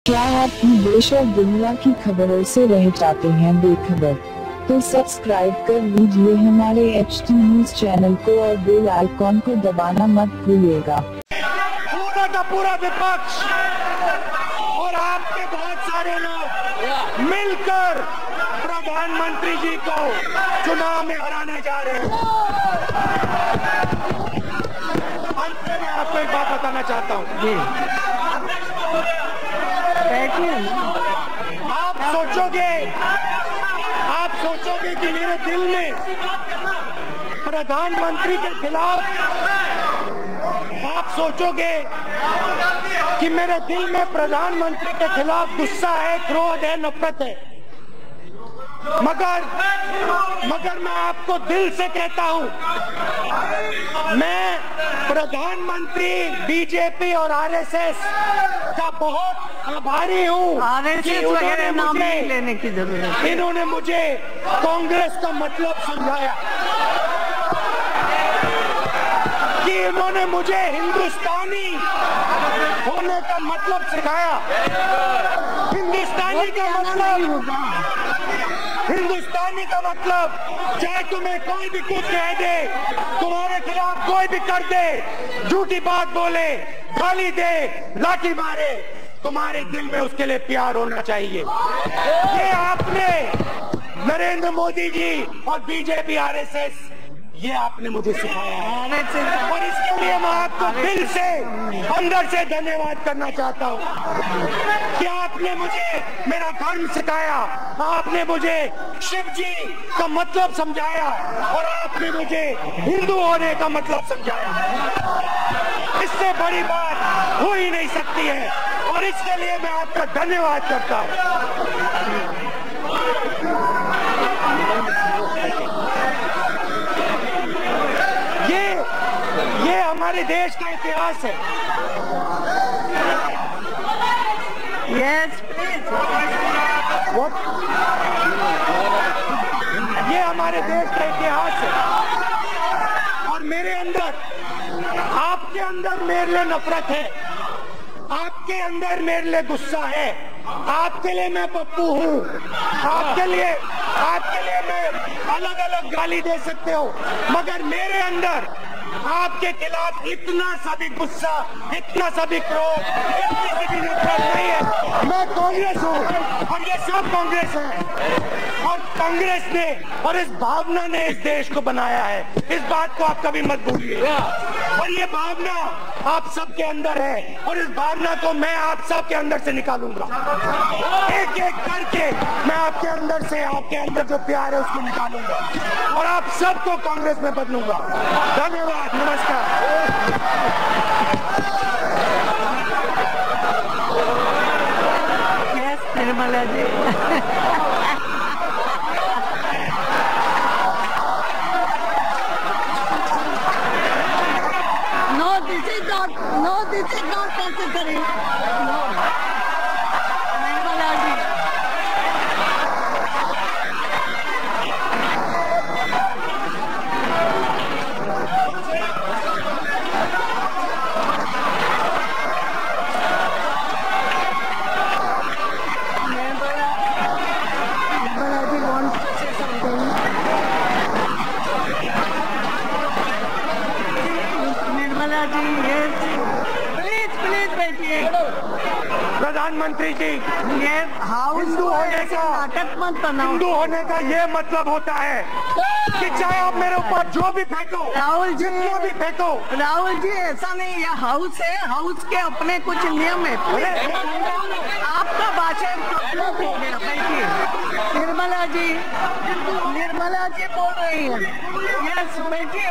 क्या आप देश और दुनिया की खबरों से रह जाते हैं बेखबर? तो सब्सक्राइब कर लीजिए हमारे HT न्यूज चैनल को और बेल आइकॉन को दबाना मत भूलिएगा। पूरा का पूरा विपक्ष और आपके बहुत सारे लोग मिलकर प्रधानमंत्री जी को चुनाव में हराने जा रहे हैं। अंत में आपको एक बात बताना चाहता हूँ। आप सोचोगे कि मेरे दिल में प्रधानमंत्री के खिलाफ, आप सोचोगे कि मेरे दिल में प्रधानमंत्री के खिलाफ गुस्सा है, क्रोध है, नफरत है, मगर मैं आपको दिल से कहता हूं, मैं प्रधानमंत्री बीजेपी और आरएसएस का बहुत आभारी हूँ कि इन्होंने मुझे कांग्रेस का मतलब समझाया, कि इन्होंने मुझे हिंदुस्तानी होने का मतलब सिखाया। हिंदुस्तानी का मतलब चाहे तुम्हें कोई भी कुछ कह दे, तुम्हारे खिलाफ कोई भी कर दे, झूठी बात बोले, गाली दे, लाठी मारे, तुम्हारे दिल में उसके लिए प्यार होना चाहिए। ये आपने नरेंद्र मोदी जी और बीजेपी आरएसएस, ये आपने मुझे सिखाया है और इसके लिए मैं आपको दिल से अंदर से धन्यवाद करना चाहता हूँ कि आपने मुझे मेरा धर्म सिखाया, आपने मुझे शिव जी का मतलब समझाया और आपने मुझे हिंदू होने का मतलब समझाया। इससे बड़ी बात हो ही नहीं सकती है और इसके लिए मैं आपका धन्यवाद करता हूँ। ये हमारे देश का इतिहास है। ये हमारे देश का इतिहास है और मेरे अंदर, आपके अंदर मेरे लिए नफरत है, आपके अंदर मेरे लिए गुस्सा है, आपके लिए मैं पप्पू हूँ, आपके लिए मैं अलग अलग गाली दे सकते हो, मगर मेरे अंदर आपके खिलाफ इतना सा भी गुस्सा, इतना सा भी क्रोध, इतनी सी भी नफरत नहीं है। मैं कांग्रेस हूँ और ये सब कांग्रेस है और कांग्रेस ने और इस भावना ने इस देश को बनाया है। इस बात को आप कभी मत भूलिए और ये भावना आप सबके अंदर है और इस भावना को मैं आप सबके अंदर से निकालूंगा। एक एक करके मैं आपके अंदर से, आपके अंदर जो प्यार है उसको निकालूंगा और आप सबको कांग्रेस में बदलूंगा। धन्यवाद, नमस्कार। Nirmala ji, this is not necessary. No. Nirmala ji, wants to say something. Nirmala ji, yes. प्रधानमंत्री जी, ये हिंदू होने का ये मतलब होता है कि चाहे आप मेरे ऊपर जो भी फेंको, राहुल जी, जो भी फेंको, राहुल जी ऐसा नहीं, ये हाउस है, हाउस के अपने कुछ नियम है। आपका भाषण हो गया। बैठिए निर्मला जी बोल रही है। यस, बैठिए।